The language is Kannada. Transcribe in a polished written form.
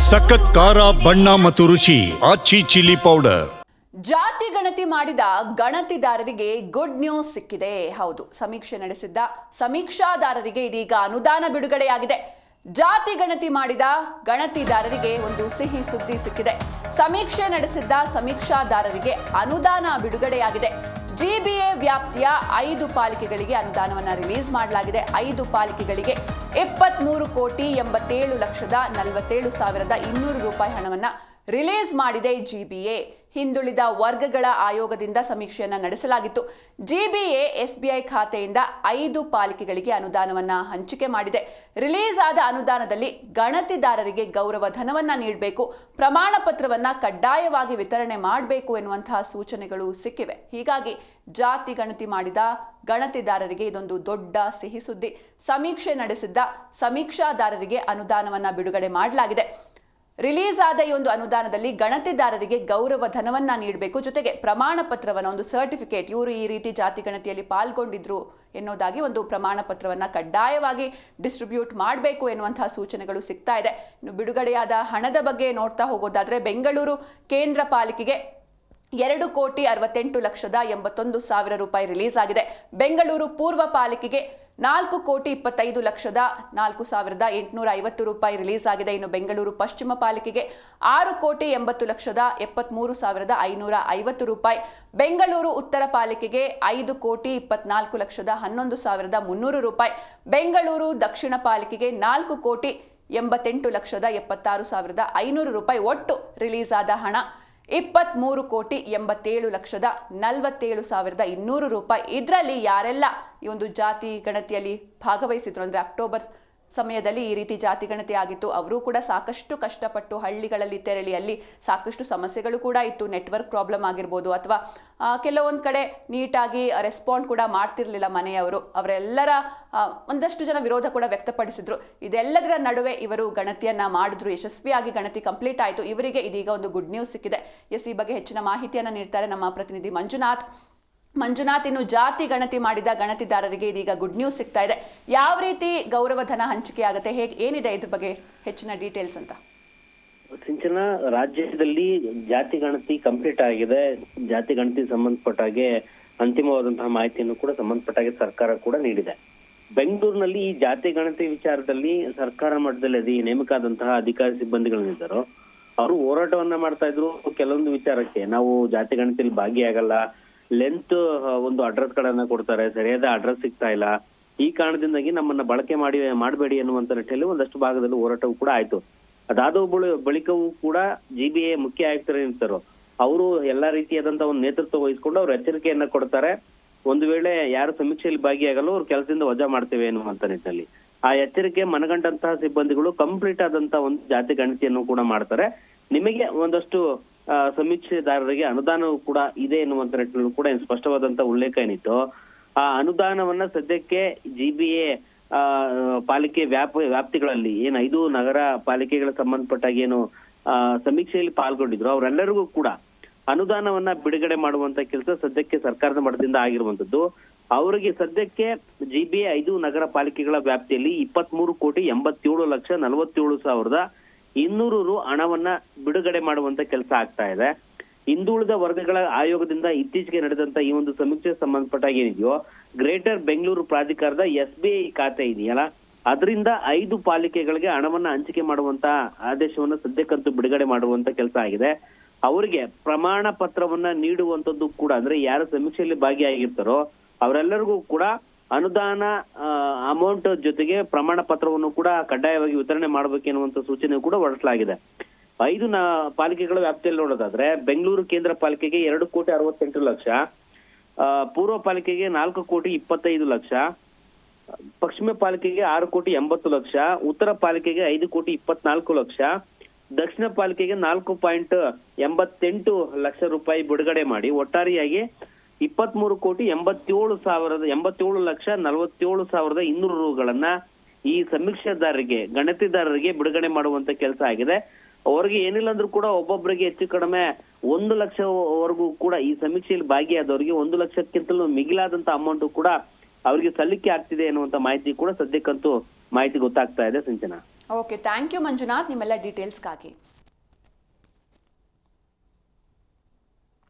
ಸಖತ್ ಖಾರ ಬಣ್ಣ ಮತ್ತು ರುಚಿ ಆಚಿ ಚಿಲ್ಲಿ ಪೌಡರ್. ಜಾತಿ ಗಣತಿ ಮಾಡಿದ ಗಣತಿದಾರರಿಗೆ ಗುಡ್ ನ್ಯೂಸ್ ಸಿಕ್ಕಿದೆ. ಹೌದು, ಸಮೀಕ್ಷೆ ನಡೆಸಿದ್ದ ಸಮೀಕ್ಷಾದಾರರಿಗೆ ಇದೀಗ ಅನುದಾನ ಬಿಡುಗಡೆಯಾಗಿದೆ. ಜಾತಿ ಗಣತಿ ಮಾಡಿದ ಗಣತಿದಾರರಿಗೆ ಒಂದು ಸಿಹಿ ಸುದ್ದಿ ಸಿಕ್ಕಿದೆ. ಸಮೀಕ್ಷೆ ನಡೆಸಿದ್ದ ಸಮೀಕ್ಷಾದಾರರಿಗೆ ಅನುದಾನ ಬಿಡುಗಡೆಯಾಗಿದೆ. ಜಿಬಿಎ ವ್ಯಾಪ್ತಿಯ 5 ಪಾಲಿಕೆಗಳಿಗೆ ಅನುದಾನವನ್ನು ರಿಲೀಸ್ ಮಾಡಲಾಗಿದೆ. 5 ಪಾಲಿಕೆಗಳಿಗೆ 23,87,47,200 ರೂಪಾಯಿ ಹಣವನ್ನು ರಿಲೀಸ್ ಮಾಡಿದೆ ಜಿಬಿಎ. ಹಿಂದುಳಿದ ವರ್ಗಗಳ ಆಯೋಗದಿಂದ ಸಮೀಕ್ಷೆಯನ್ನು ನಡೆಸಲಾಗಿತ್ತು. ಜಿಬಿಎ ಎಸ್ಬಿಐ ಖಾತೆಯಿಂದ 5 ಪಾಲಿಕೆಗಳಿಗೆ ಅನುದಾನವನ್ನು ಹಂಚಿಕೆ ಮಾಡಿದೆ. ರಿಲೀಸ್ ಆದ ಅನುದಾನದಲ್ಲಿ ಗಣತಿದಾರರಿಗೆ ಗೌರವ ಧನವನ್ನು ನೀಡಬೇಕು, ಪ್ರಮಾಣ ಪತ್ರವನ್ನು ಕಡ್ಡಾಯವಾಗಿ ವಿತರಣೆ ಮಾಡಬೇಕು ಎನ್ನುವಂತಹ ಸೂಚನೆಗಳು ಸಿಕ್ಕಿವೆ. ಹೀಗಾಗಿ ಜಾತಿ ಗಣತಿ ಮಾಡಿದ ಗಣತಿದಾರರಿಗೆ ಇದೊಂದು ದೊಡ್ಡ ಸಿಹಿ ಸುದ್ದಿ. ಸಮೀಕ್ಷೆ ನಡೆಸಿದ್ದ ಸಮೀಕ್ಷಾದಾರರಿಗೆ ಅನುದಾನವನ್ನು ಬಿಡುಗಡೆ ಮಾಡಲಾಗಿದೆ. ರಿಲೀಸ್ ಆದ ಈ ಒಂದು ಅನುದಾನದಲ್ಲಿ ಗಣತಿದಾರರಿಗೆ ಗೌರವ ಧನವನ್ನ ನೀಡಬೇಕು, ಜೊತೆಗೆ ಪ್ರಮಾಣ ಪತ್ರವನ್ನು, ಒಂದು ಸರ್ಟಿಫಿಕೇಟ್, ಇವರು ಈ ರೀತಿ ಜಾತಿ ಗಣತಿಯಲ್ಲಿ ಪಾಲ್ಗೊಂಡಿದ್ರು ಎನ್ನುವುದಾಗಿ ಒಂದು ಪ್ರಮಾಣ ಪತ್ರವನ್ನು ಕಡ್ಡಾಯವಾಗಿ ಡಿಸ್ಟ್ರಿಬ್ಯೂಟ್ ಮಾಡಬೇಕು ಎನ್ನುವಂತಹ ಸೂಚನೆಗಳು ಸಿಗ್ತಾ ಇದೆ. ಇನ್ನು ಬಿಡುಗಡೆಯಾದ ಹಣದ ಬಗ್ಗೆ ನೋಡ್ತಾ ಹೋಗೋದಾದ್ರೆ, ಬೆಂಗಳೂರು ಕೇಂದ್ರ ಪಾಲಿಕೆಗೆ 2,68,81,000 ರೂಪಾಯಿ ರಿಲೀಸ್ ಆಗಿದೆ. ಬೆಂಗಳೂರು ಪೂರ್ವ ಪಾಲಿಕೆಗೆ 4,25,04,850 ರೂಪಾಯಿ ರಿಲೀಸ್ ಆಗಿದೆ. ಇನ್ನು ಬೆಂಗಳೂರು ಪಶ್ಚಿಮ ಪಾಲಿಕೆಗೆ 6,80,73,550 ರೂಪಾಯಿ. ಬೆಂಗಳೂರು ಉತ್ತರ ಪಾಲಿಕೆಗೆ 5,24,11,300 ರೂಪಾಯಿ. ಬೆಂಗಳೂರು ದಕ್ಷಿಣ ಪಾಲಿಕೆಗೆ 4,88,76,500 ರೂಪಾಯಿ. ಒಟ್ಟು ರಿಲೀಸ್ ಆದ ಹಣ 23,87,47,200 ರೂಪಾಯಿ. ಇದರಲ್ಲಿ ಯಾರೆಲ್ಲ ಈ ಒಂದು ಜಾತಿ ಗಣತಿಯಲ್ಲಿ ಭಾಗವಹಿಸಿದ್ರು ಅಂದರೆ ಅಕ್ಟೋಬರ್ ಸಮಯದಲ್ಲಿ ಈ ರೀತಿ ಜಾತಿ ಗಣತಿ ಆಗಿತ್ತು, ಅವರು ಕೂಡ ಸಾಕಷ್ಟು ಕಷ್ಟಪಟ್ಟು ಹಳ್ಳಿಗಳಲ್ಲಿ ತೆರಳಿ ಅಲ್ಲಿ ಸಾಕಷ್ಟು ಸಮಸ್ಯೆಗಳು ಕೂಡ ಇತ್ತು. ನೆಟ್ವರ್ಕ್ ಪ್ರಾಬ್ಲಮ್ ಆಗಿರ್ಬೋದು, ಅಥವಾ ಕೆಲವೊಂದು ಕಡೆ ನೀಟಾಗಿ ರೆಸ್ಪಾಂಡ್ ಕೂಡ ಮಾಡ್ತಿರ್ಲಿಲ್ಲ ಮನೆಯವರು. ಅವರೆಲ್ಲರ ಒಂದಷ್ಟು ಜನ ವಿರೋಧ ಕೂಡ ವ್ಯಕ್ತಪಡಿಸಿದ್ರು. ಇದೆಲ್ಲದರ ನಡುವೆ ಇವರು ಗಣತಿಯನ್ನ ಮಾಡಿದ್ರು, ಯಶಸ್ವಿಯಾಗಿ ಗಣತಿ ಕಂಪ್ಲೀಟ್ ಆಯಿತು. ಇವರಿಗೆ ಇದೀಗ ಒಂದು ಗುಡ್ ನ್ಯೂಸ್ ಸಿಕ್ಕಿದೆ. ಈ ಬಗ್ಗೆ ಹೆಚ್ಚಿನ ಮಾಹಿತಿಯನ್ನು ನೀಡ್ತಾರೆ ನಮ್ಮ ಪ್ರತಿನಿಧಿ ಮಂಜುನಾಥ್. ಇನ್ನು ಜಾತಿ ಗಣತಿ ಮಾಡಿದ ಗಣತಿದಾರರಿಗೆ ಇದೀಗ ಗುಡ್ ನ್ಯೂಸ್ ಸಿಗ್ತಾ ಇದೆ. ಯಾವ ರೀತಿ ಗೌರವ ಧನ ಹಂಚಿಕೆ ಆಗುತ್ತೆ, ಏನಿದೆ ಇದ್ರ ಬಗ್ಗೆ ಹೆಚ್ಚಿನ ಡೀಟೇಲ್ಸ್ ಅಂತ? ಸಿಂಚನ, ರಾಜ್ಯದಲ್ಲಿ ಜಾತಿ ಗಣತಿ ಕಂಪ್ಲೀಟ್ ಆಗಿದೆ. ಜಾತಿ ಗಣತಿ ಸಂಬಂಧಪಟ್ಟ ಹಾಗೆ ಅಂತಿಮವಾದಂತಹ ಮಾಹಿತಿಯನ್ನು ಕೂಡ ಸಂಬಂಧಪಟ್ಟ ಹಾಗೆ ಸರ್ಕಾರ ಕೂಡ ನೀಡಿದೆ. ಬೆಂಗಳೂರಿನಲ್ಲಿ ಈ ಜಾತಿ ಗಣತಿ ವಿಚಾರದಲ್ಲಿ ಸರ್ಕಾರ ಮಟ್ಟದಲ್ಲಿ ನೇಮಕ ಆದಂತಹ ಅಧಿಕಾರಿ ಸಿಬ್ಬಂದಿಗಳಿದ್ದಾರೋ ಅವರು ಹೋರಾಟವನ್ನ ಮಾಡ್ತಾ ಇದ್ರು. ಕೆಲವೊಂದು ವಿಚಾರಕ್ಕೆ ನಾವು ಜಾತಿ ಗಣತಿಯಲ್ಲಿ ಭಾಗಿಯಾಗಲ್ಲ, ಲೆಂತ್ ಒಂದು ಅಡ್ರೆಸ್ ಗಳನ್ನ ಕೊಡ್ತಾರೆ, ಸರಿಯಾದ ಅಡ್ರೆಸ್ ಸಿಗ್ತಾ ಇಲ್ಲ, ಈ ಕಾರಣದಿಂದಾಗಿ ನಮ್ಮನ್ನ ಬಳಕೆ ಮಾಡಬೇಡಿ ಅನ್ನುವಂತ ನಿಟ್ಟಿನಲ್ಲಿ ಒಂದಷ್ಟು ಭಾಗದಲ್ಲಿ ಹೋರಾಟವೂ ಕೂಡ ಆಯ್ತು. ಅದಾದ ಬಳಿಕವೂ ಕೂಡ ಜಿಬಿಎ ಮುಖ್ಯ ಆಯುಕ್ತರೇನಿರ್ತಾರೋ ಅವರು ಎಲ್ಲಾ ರೀತಿಯಾದಂತಹ ಒಂದು ನೇತೃತ್ವ ವಹಿಸಿಕೊಂಡು ಅವ್ರು ಎಚ್ಚರಿಕೆಯನ್ನ ಕೊಡ್ತಾರೆ. ಒಂದು ವೇಳೆ ಯಾರು ಸಮೀಕ್ಷೆಯಲ್ಲಿ ಭಾಗಿಯಾಗಲ್ಲ ಅವ್ರು ಕೆಲಸದಿಂದ ವಜಾ ಮಾಡ್ತೇವೆ ಅನ್ನುವಂತ ನಿಟ್ಟಿನಲ್ಲಿ ಆ ಎಚ್ಚರಿಕೆ ಮನಗಂಡಂತಹ ಸಿಬ್ಬಂದಿಗಳು ಕಂಪ್ಲೀಟ್ ಆದಂತಹ ಒಂದು ಜಾತಿ ಗಣತಿಯನ್ನು ಕೂಡ ಮಾಡ್ತಾರೆ. ನಿಮಗೆ ಒಂದಷ್ಟು ಸಮೀಕ್ಷೆದಾರರಿಗೆ ಅನುದಾನವೂ ಕೂಡ ಇದೆ ಎನ್ನುವಂತ ನಿಟ್ಟಿನಲ್ಲೂ ಕೂಡ ಸ್ಪಷ್ಟವಾದಂತಹ ಉಲ್ಲೇಖ ಏನಿತ್ತು. ಆ ಅನುದಾನವನ್ನ ಸದ್ಯಕ್ಕೆ ಜಿಬಿಎ ಪಾಲಿಕೆ ವ್ಯಾಪ್ತಿಗಳಲ್ಲಿ 5 ನಗರ ಪಾಲಿಕೆಗಳ ಸಂಬಂಧಪಟ್ಟಾಗ ಏನು ಸಮೀಕ್ಷೆಯಲ್ಲಿ ಪಾಲ್ಗೊಂಡಿದ್ರು ಅವರೆಲ್ಲರಿಗೂ ಕೂಡ ಅನುದಾನವನ್ನ ಬಿಡುಗಡೆ ಮಾಡುವಂತ ಕೆಲಸ ಸದ್ಯಕ್ಕೆ ಸರ್ಕಾರದ ಮಟ್ಟದಿಂದ ಆಗಿರುವಂತದ್ದು. ಅವರಿಗೆ ಸದ್ಯಕ್ಕೆ ಜಿಬಿಎ 5 ನಗರ ಪಾಲಿಕೆಗಳ ವ್ಯಾಪ್ತಿಯಲ್ಲಿ 23,87,47,200 ರು ಹಣವನ್ನ ಬಿಡುಗಡೆ ಮಾಡುವಂತ ಕೆಲಸ ಆಗ್ತಾ ಇದೆ. ಹಿಂದುಳಿದ ವರ್ಗಗಳ ಆಯೋಗದಿಂದ ಇತ್ತೀಚೆಗೆ ನಡೆದಂತ ಈ ಒಂದು ಸಮೀಕ್ಷೆ ಸಂಬಂಧಪಟ್ಟಾಗ ಏನಿದೆಯೋ ಗ್ರೇಟರ್ ಬೆಂಗಳೂರು ಪ್ರಾಧಿಕಾರದ ಎಸ್ಬಿಐ ಖಾತೆ ಇದೆಯಲ್ಲ, ಅದರಿಂದ 5 ಪಾಲಿಕೆಗಳಿಗೆ ಹಣವನ್ನ ಹಂಚಿಕೆ ಮಾಡುವಂತ ಆದೇಶವನ್ನ ಸದ್ಯಕ್ಕಂತೂ ಬಿಡುಗಡೆ ಮಾಡುವಂತ ಕೆಲಸ ಆಗಿದೆ. ಅವರಿಗೆ ಪ್ರಮಾಣ ಪತ್ರವನ್ನ ನೀಡುವಂತದ್ದು ಕೂಡ, ಅಂದ್ರೆ ಯಾರು ಸಮೀಕ್ಷೆಯಲ್ಲಿ ಭಾಗಿಯಾಗಿರ್ತಾರೋ ಅವರೆಲ್ಲರಿಗೂ ಕೂಡ ಅನುದಾನ ಅಮೌಂಟ್ ಜೊತೆಗೆ ಪ್ರಮಾಣ ಪತ್ರವನ್ನು ಕೂಡ ಕಡ್ಡಾಯವಾಗಿ ವಿತರಣೆ ಮಾಡಬೇಕೆನ್ನುವಂತ ಸೂಚನೆ ಕೂಡ ಹೊರಡಿಸಲಾಗಿದೆ. 5 ಪಾಲಿಕೆಗಳ ವ್ಯಾಪ್ತಿಯಲ್ಲಿ ನೋಡೋದಾದ್ರೆ ಬೆಂಗಳೂರು ಕೇಂದ್ರ ಪಾಲಿಕೆಗೆ 2,68,00,000, ಪೂರ್ವ ಪಾಲಿಕೆಗೆ 4,25,00,000, ಪಶ್ಚಿಮ ಪಾಲಿಕೆಗೆ 6,80,00,000, ಉತ್ತರ ಪಾಲಿಕೆಗೆ 5,24,00,000, ದಕ್ಷಿಣ ಪಾಲಿಕೆಗೆ 4,88,00,000 ರೂಪಾಯಿ ಬಿಡುಗಡೆ ಮಾಡಿ ಒಟ್ಟಾರೆಯಾಗಿ 23,87,47,200 ರೂಗಳನ್ನ ಈ ಸಮೀಕ್ಷೆದಾರರಿಗೆ, ಗಣತಿದಾರರಿಗೆ ಬಿಡುಗಡೆ ಮಾಡುವಂತ ಕೆಲಸ ಆಗಿದೆ. ಅವ್ರಿಗೆ ಏನಿಲ್ಲ ಅಂದ್ರೂ ಕೂಡ ಒಬ್ಬೊಬ್ಬರಿಗೆ ಹೆಚ್ಚು ಕಡಿಮೆ 1 ಲಕ್ಷವರೆಗೂ ಕೂಡ ಈ ಸಮೀಕ್ಷೆಯಲ್ಲಿ ಭಾಗಿಯಾದವರಿಗೆ 1 ಲಕ್ಷಕ್ಕಿಂತಲೂ ಮಿಗಿಲಾದಂತ ಅಮೌಂಟ್ ಕೂಡ ಅವರಿಗೆ ಸಲ್ಲಿಕೆ ಆಗ್ತಿದೆ ಎನ್ನುವಂತ ಮಾಹಿತಿ ಕೂಡ ಸದ್ಯಕ್ಕಂತೂ ಮಾಹಿತಿ ಗೊತ್ತಾಗ್ತಾ ಇದೆ Sinchana. Okay, thank you Manjunath ನಿಮ್ಮೆಲ್ಲ ಡೀಟೇಲ್ಸ್ಗಾಗಿ.